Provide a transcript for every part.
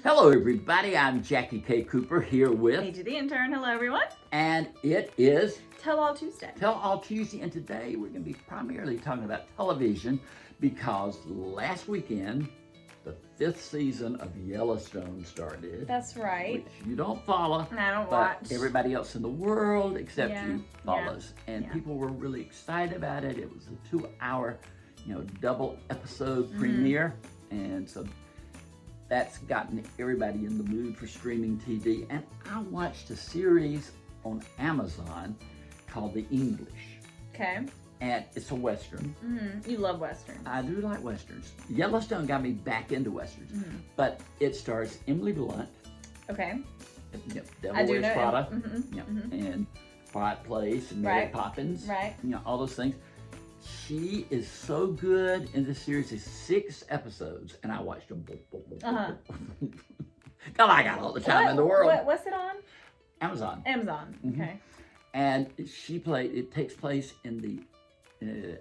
Hello, everybody. I'm Jackie K. Cooper here with, AJ the intern. Hello, everyone. and it is Tell All Tuesday. Tell All Tuesday, and today we're going to be primarily talking about television because last weekend the 5th season of Yellowstone started. That's right. Which you don't follow, And I don't but watch. everybody else in the world except Yeah, you follows, and yeah. people were really excited about it. It was a 2-hour, double episode premiere, and so that's gotten everybody in the mood for streaming TV. And I watched a series on Amazon called The English, Okay. and it's a Western. You love Westerns. I do like Westerns. Yellowstone got me back into Westerns, Mm-hmm. but it stars Emily Blunt, Okay. Devil I do Wears know. Prada, Mm-hmm. and Quiet Place, and Mary Right. Poppins, Right. all those things. She is so good in this series. It's 6 episodes, and I watched them. Uh-huh. God, I got all the time in the world. What's it on? Amazon. Amazon. Mhm. Okay. And it takes place in the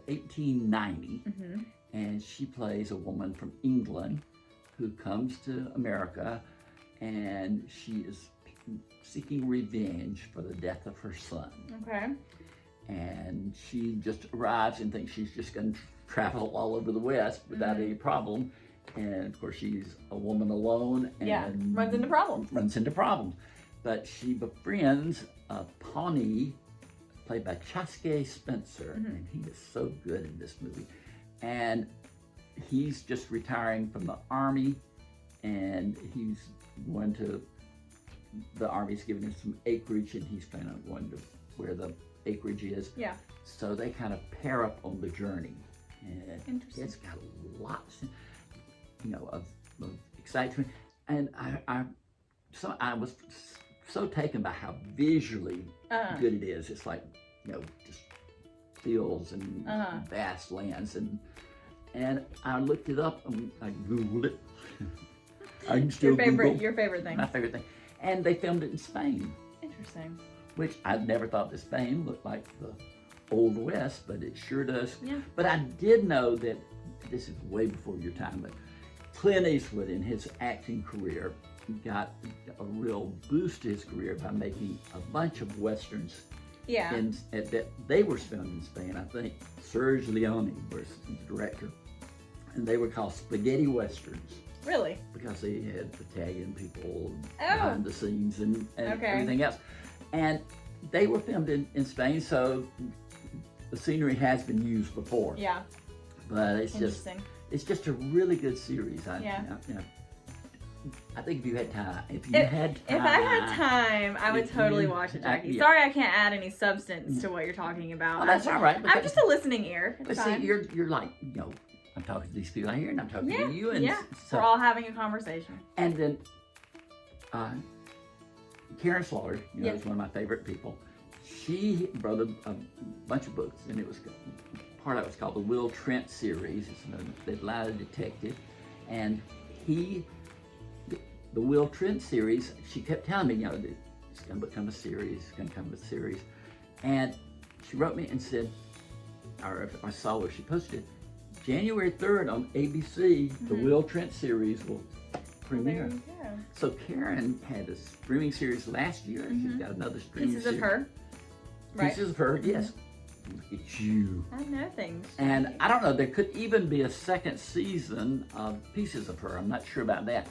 1890, Mm-hmm. and she plays a woman from England who comes to America, and she is seeking revenge for the death of her son. Okay. And she just arrives and thinks she's just going to travel all over the West without any problem. And of course, she's a woman alone and Yeah. Runs into problems. runs into problems. But she befriends Pawnee, played by Chaske Spencer, and he is so good in this movie. And he's just retiring from the Army, and he's going to, the Army's giving him some acreage, and he's kind of going to where the acreage is. Yeah. So they kind of pair up on the journey. And Interesting. it's got lots, of excitement. And I was so taken by how visually good it is. It's like, just fields and vast lands. And I looked it up and I Googled it. I can still Google. Your favorite thing. My favorite thing. And they filmed it in Spain, Interesting. which I never thought that Spain looked like the Old West, but it sure does. Yeah. But I did know that, this is way before your time, but Clint Eastwood in his acting career got a real boost to his career by making a bunch of Westerns. Yeah. That they were filmed in Spain. I think Serge Leone was the director. And they were called spaghetti Westerns, Really? because they had Italian people Oh. behind the scenes and Okay. everything else. And they were filmed in Spain, so the scenery has been used before. Yeah. But it's just a really good series. I think if you had time, If I had time, I would totally watch it, Jackie. yeah. Sorry I can't add any substance to what you're talking about. Oh, that's all right. I'm just a listening ear. It's But see, fine. you're like, I'm talking to these people out here, and I'm talking to you, and yeah. so, We're all having a conversation. and then Karen Slaughter, Yeah. is one of my favorite people. She wrote a bunch of books, and it was part of it was called the Will Trent series. It's the Atlanta detective, and the Will Trent series. She kept telling me, it's going to become a series. It's going to become a series, and she wrote me and said, or I saw where she posted, January 3rd on ABC, the Will Trent series will premiere. There you go. So Karen had a streaming series last year. She's got another streaming Pieces series. of her. Right. Pieces of her, yes. Look at you. I know things. And I don't know, there could even be a second season of Pieces of Her. I'm not sure about that.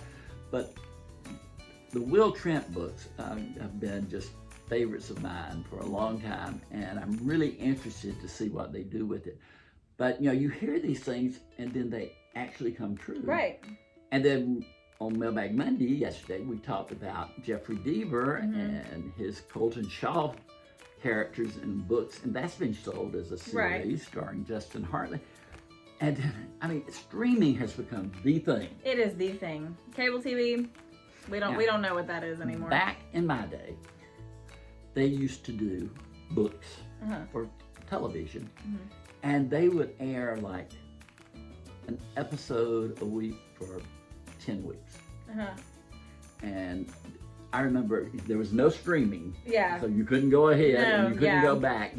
But the Will Trent books have been just favorites of mine for a long time. And I'm really interested to see what they do with it. But, you hear these things and then they actually come true. Right. And then on Mailbag Monday yesterday, we talked about Jeffrey Deaver and his Colton Shaw characters in books, and that's been sold as a series starring Justin Hartley. And streaming has become the thing. It is the thing. Cable TV, we don't know what that is anymore. Back in my day, they used to do books for television, and they would air like an episode a week for 10 weeks. And I remember there was no streaming. Yeah. So you couldn't go ahead and you couldn't yeah. go back.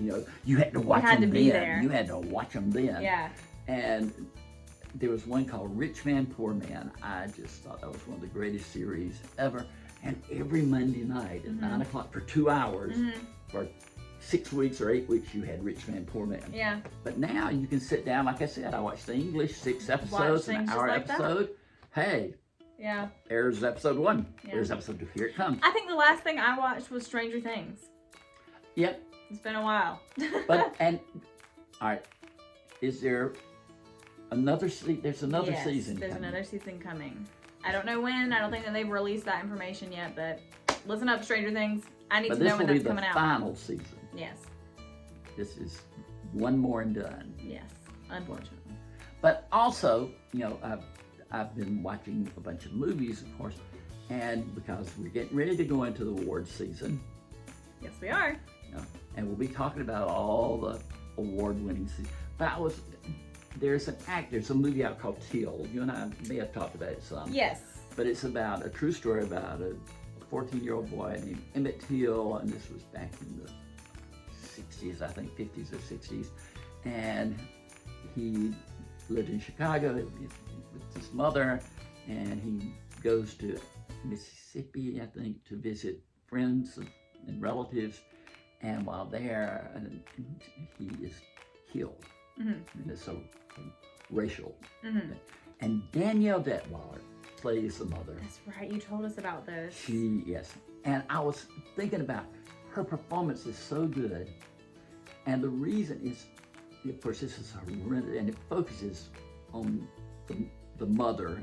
You had to watch had them to be then. there. You had to watch them then. Yeah. And there was one called Rich Man, Poor Man. I just thought that was one of the greatest series ever. And every Monday night at 9 o'clock for 2 hours, for 6 weeks or 8 weeks, you had Rich Man, Poor Man. Yeah. But now you can sit down, like I said, I watched the English, 6 episodes, an hour episode. Hey. Yeah. There's episode 1. Yeah. There's episode 2. Here it comes. I think the last thing I watched was Stranger Things. Yep. It's been a while. But, and, all right, is there another season? There's another season there's coming. another season coming. I don't know when. I don't think that they've released that information yet, but listen up, Stranger Things. I need to know when that's coming out. But this will be the final season. Yes. This is one more and done. Yes, unfortunately. But also, you know, I've been watching a bunch of movies, of course, and because we're getting ready to go into the award season. Yes, we are. You know, and we'll be talking about all the award-winning seasons. But there's a movie out called Till. You and I may have talked about it some. Yes. But it's about a true story about a 14-year-old boy named Emmett Till, and this was back in the 60s, I think 50s or 60s. And he lived in Chicago with his mother, and he goes to Mississippi, I think, to visit friends and relatives. And while there, he is killed. And it's so racial. And Danielle Detweiler plays the mother. That's right. You told us about this. Yes. And I was thinking about her performance is so good. And the reason is, of course, this is horrendous, and it focuses on the mother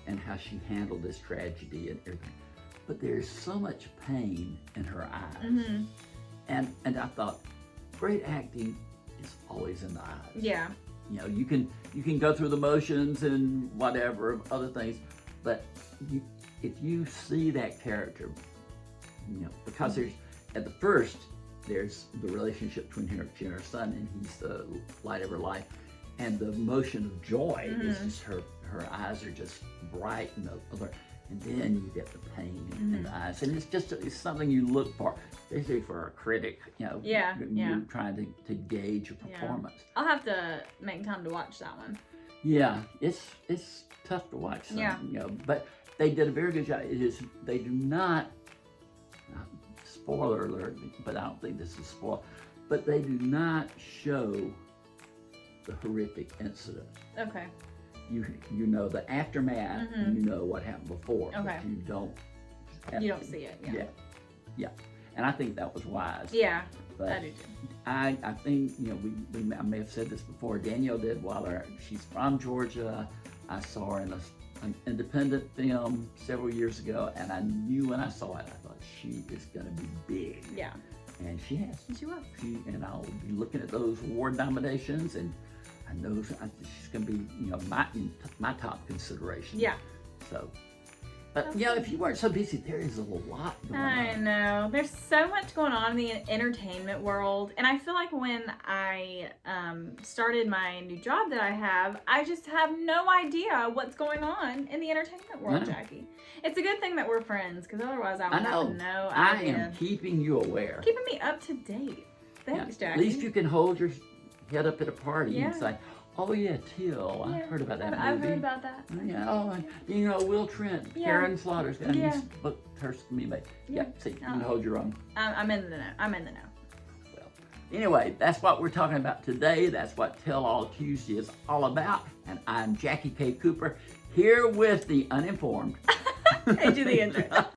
and how she handled this tragedy and everything. But there's so much pain in her eyes. And I thought, great acting is always in the eyes. Yeah. You know, you can go through the motions and whatever of other things, but if you see that character, you know, because there's the relationship between she and her son, and he's the light of her life, and the emotion of joy is just her eyes are just bright and alert. And then you get the pain in the eyes, and it's something you look for, especially for a critic. You know, you're trying to gauge a performance. Yeah. I'll have to make time to watch that one. Yeah, it's tough to watch. You know, but they did a very good job. They do not, spoiler alert, but I don't think this is spoiler. But they do not show the horrific incident. Okay. You know the aftermath, and you know what happened before, but you don't see it. Yeah. And I think that was wise. Yeah, but I do too. I think, you know, I may have said this before. Danielle Detweiler, she's from Georgia. I saw her in an independent film several years ago, and I knew when I saw it, I thought she is going to be big. Yeah. And she has. She will. And I'll be looking at those award nominations, and I know she's going to be, you know, my top consideration. Yeah. So, but you know, if you weren't so busy, there is a lot going on. I know. There's so much going on in the entertainment world, and I feel like when I started my new job that I have, I just have no idea what's going on in the entertainment world, Jackie. It's a good thing that we're friends, because otherwise I would have no idea. I am keeping you aware. Keeping me up to date. Thanks, Jackie. At least you can hold your head up at a party and say, oh yeah, Till. I've heard about that movie. I've heard about that. Yeah, and you know, Will Trent, Karen Slaughter's got his book, her me made. Yeah, see, you can hold your own. I'm in the know. I'm in the know. Well, anyway, that's what we're talking about today. That's what Tell All Tuesday is all about. And I'm Jackie K. Cooper, here with the uninformed. Hey, do the intro.